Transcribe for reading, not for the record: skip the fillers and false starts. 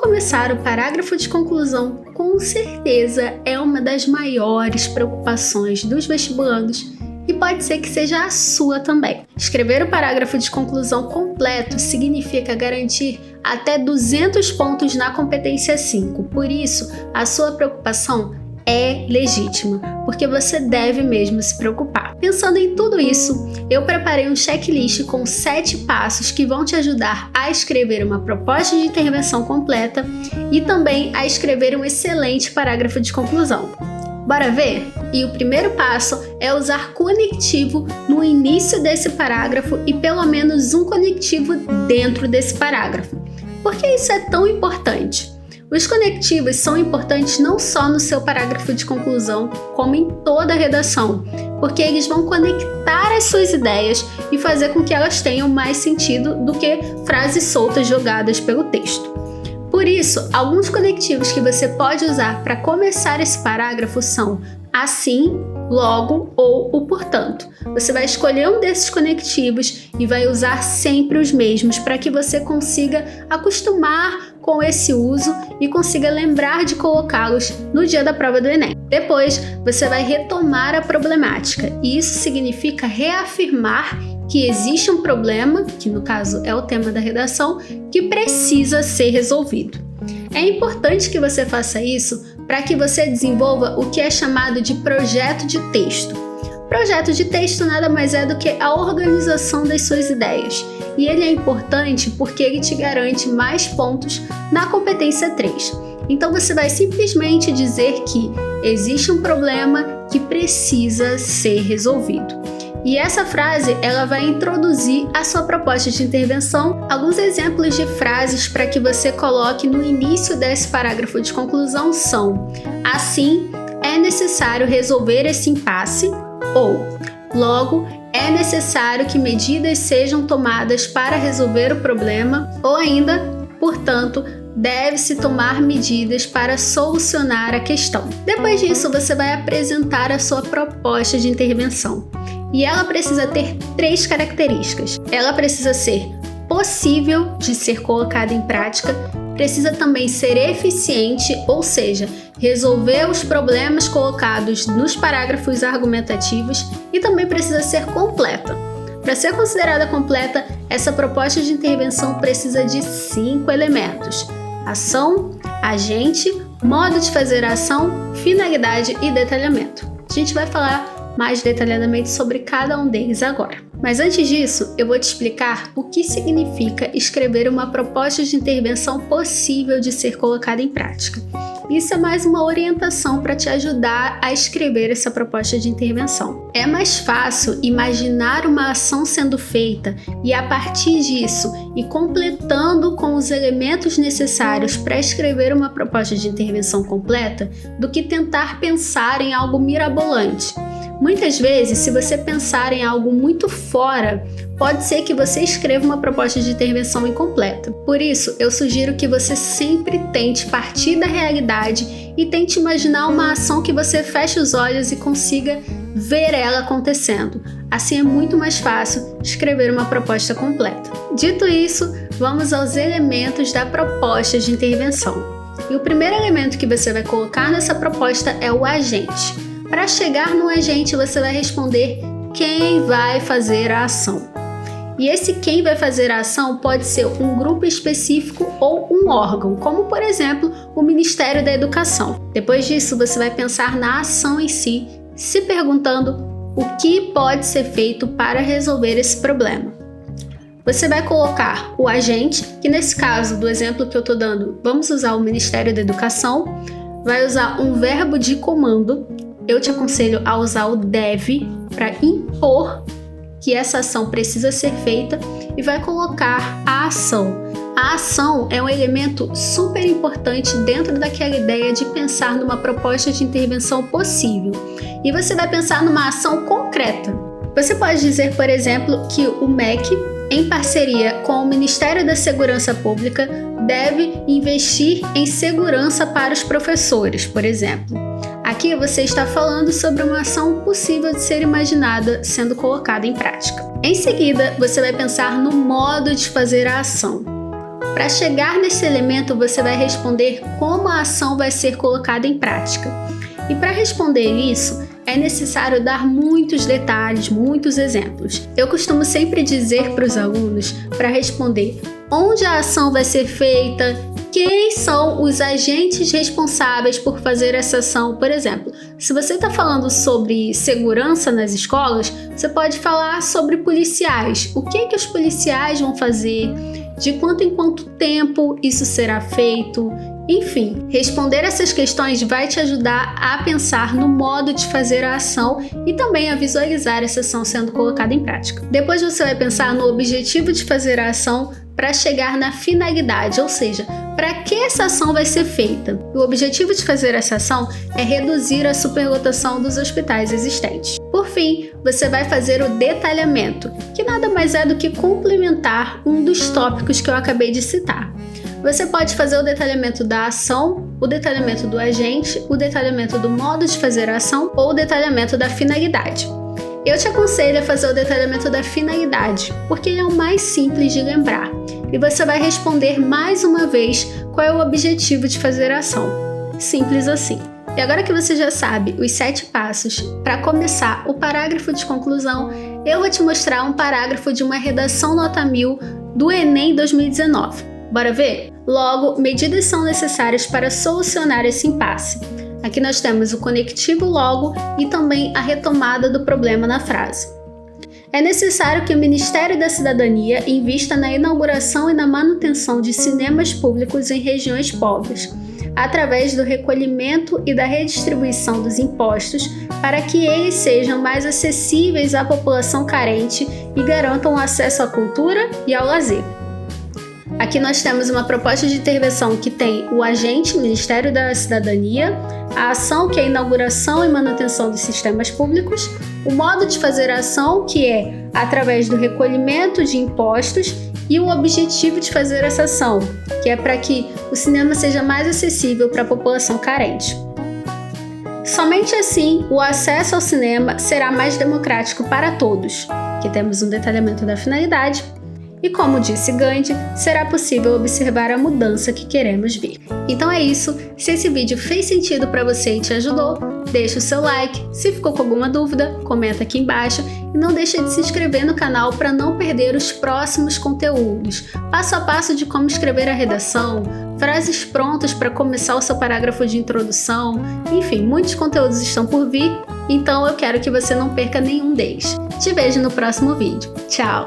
começar, o parágrafo de conclusão com certeza é uma das maiores preocupações dos vestibulandos e pode ser que seja a sua também. Escrever o parágrafo de conclusão completo significa garantir até 200 pontos na competência 5, por isso a sua preocupação é legítima, porque você deve mesmo se preocupar. Pensando em tudo isso, eu preparei um checklist com 7 passos que vão te ajudar a escrever uma proposta de intervenção completa e também a escrever um excelente parágrafo de conclusão. Bora ver? E o primeiro passo é usar conectivo no início desse parágrafo e pelo menos um conectivo dentro desse parágrafo. Por que isso é tão importante? Os conectivos são importantes não só no seu parágrafo de conclusão, como em toda a redação, porque eles vão conectar as suas ideias e fazer com que elas tenham mais sentido do que frases soltas jogadas pelo texto. Por isso, alguns conectivos que você pode usar para começar esse parágrafo são assim, logo ou o portanto. Você vai escolher um desses conectivos e vai usar sempre os mesmos para que você consiga acostumar com esse uso e consiga lembrar de colocá-los no dia da prova do Enem. Depois, você vai retomar a problemática e isso significa reafirmar que existe um problema, que no caso é o tema da redação, que precisa ser resolvido. É importante que você faça isso para que você desenvolva o que é chamado de projeto de texto. Projeto de texto nada mais é do que a organização das suas ideias, e ele é importante porque ele te garante mais pontos na competência 3. Então você vai simplesmente dizer que existe um problema que precisa ser resolvido. E essa frase, ela vai introduzir a sua proposta de intervenção. Alguns exemplos de frases para que você coloque no início desse parágrafo de conclusão são: assim, é necessário resolver esse impasse, ou logo, é necessário que medidas sejam tomadas para resolver o problema, ou ainda, portanto, deve-se tomar medidas para solucionar a questão. Depois disso, você vai apresentar a sua proposta de intervenção. E ela precisa ter 3 características. Ela precisa ser possível de ser colocada em prática, precisa também ser eficiente, ou seja, resolver os problemas colocados nos parágrafos argumentativos, e também precisa ser completa. Para ser considerada completa, essa proposta de intervenção precisa de 5 elementos: ação, agente, modo de fazer a ação, finalidade e detalhamento. A gente vai falar mais detalhadamente sobre cada um deles agora. Mas antes disso, eu vou te explicar o que significa escrever uma proposta de intervenção possível de ser colocada em prática. Isso é mais uma orientação para te ajudar a escrever essa proposta de intervenção. É mais fácil imaginar uma ação sendo feita e, a partir disso, e completando com os elementos necessários para escrever uma proposta de intervenção completa, do que tentar pensar em algo mirabolante. Muitas vezes, se você pensar em algo muito fora, pode ser que você escreva uma proposta de intervenção incompleta. Por isso, eu sugiro que você sempre tente partir da realidade e tente imaginar uma ação que você feche os olhos e consiga ver ela acontecendo. Assim é muito mais fácil escrever uma proposta completa. Dito isso, vamos aos elementos da proposta de intervenção. E o primeiro elemento que você vai colocar nessa proposta é o agente. Para chegar no agente, você vai responder quem vai fazer a ação. E esse quem vai fazer a ação pode ser um grupo específico ou um órgão, como por exemplo o Ministério da Educação. Depois disso, você vai pensar na ação em si, se perguntando o que pode ser feito para resolver esse problema. Você vai colocar o agente, que nesse caso do exemplo que eu estou dando, vamos usar o Ministério da Educação, vai usar um verbo de comando. Eu te aconselho a usar o deve para impor que essa ação precisa ser feita e vai colocar a ação. A ação é um elemento super importante dentro daquela ideia de pensar numa proposta de intervenção possível. E você vai pensar numa ação concreta. Você pode dizer, por exemplo, que o MEC, em parceria com o Ministério da Segurança Pública, deve investir em segurança para os professores, por exemplo. Aqui você está falando sobre uma ação possível de ser imaginada sendo colocada em prática. Em seguida, você vai pensar no modo de fazer a ação. Para chegar nesse elemento, você vai responder como a ação vai ser colocada em prática. E para responder isso, é necessário dar muitos detalhes, muitos exemplos. Eu costumo sempre dizer para os alunos para responder onde a ação vai ser feita, quem são os agentes responsáveis por fazer essa ação. Por exemplo, se você está falando sobre segurança nas escolas, você pode falar sobre policiais. O que os policiais vão fazer? De quanto em quanto tempo isso será feito? Enfim, responder essas questões vai te ajudar a pensar no modo de fazer a ação e também a visualizar essa ação sendo colocada em prática. Depois você vai pensar no objetivo de fazer a ação para chegar na finalidade, ou seja, para que essa ação vai ser feita. O objetivo de fazer essa ação é reduzir a superlotação dos hospitais existentes. Por fim, você vai fazer o detalhamento, que nada mais é do que complementar um dos tópicos que eu acabei de citar. Você pode fazer o detalhamento da ação, o detalhamento do agente, o detalhamento do modo de fazer a ação ou o detalhamento da finalidade. Eu te aconselho a fazer o detalhamento da finalidade, porque ele é o mais simples de lembrar. E você vai responder mais uma vez qual é o objetivo de fazer a ação. Simples assim. E agora que você já sabe os 7 passos para começar o parágrafo de conclusão, eu vou te mostrar um parágrafo de uma redação nota 1000 do Enem 2019. Bora ver? Logo, medidas são necessárias para solucionar esse impasse. Aqui nós temos o conectivo logo e também a retomada do problema na frase. É necessário que o Ministério da Cidadania invista na inauguração e na manutenção de cinemas públicos em regiões pobres, através do recolhimento e da redistribuição dos impostos para que eles sejam mais acessíveis à população carente e garantam acesso à cultura e ao lazer. Aqui nós temos uma proposta de intervenção que tem o agente, Ministério da Cidadania, a ação, que é a inauguração e manutenção dos sistemas públicos, o modo de fazer a ação, que é através do recolhimento de impostos, e o objetivo de fazer essa ação, que é para que o cinema seja mais acessível para a população carente. Somente assim o acesso ao cinema será mais democrático para todos, que temos um detalhamento da finalidade. E como disse Gandhi, será possível observar a mudança que queremos ver. Então é isso, se esse vídeo fez sentido para você e te ajudou, deixa o seu like, se ficou com alguma dúvida, comenta aqui embaixo e não deixa de se inscrever no canal para não perder os próximos conteúdos, passo a passo de como escrever a redação, frases prontas para começar o seu parágrafo de introdução, enfim, muitos conteúdos estão por vir, então eu quero que você não perca nenhum deles. Te vejo no próximo vídeo. Tchau!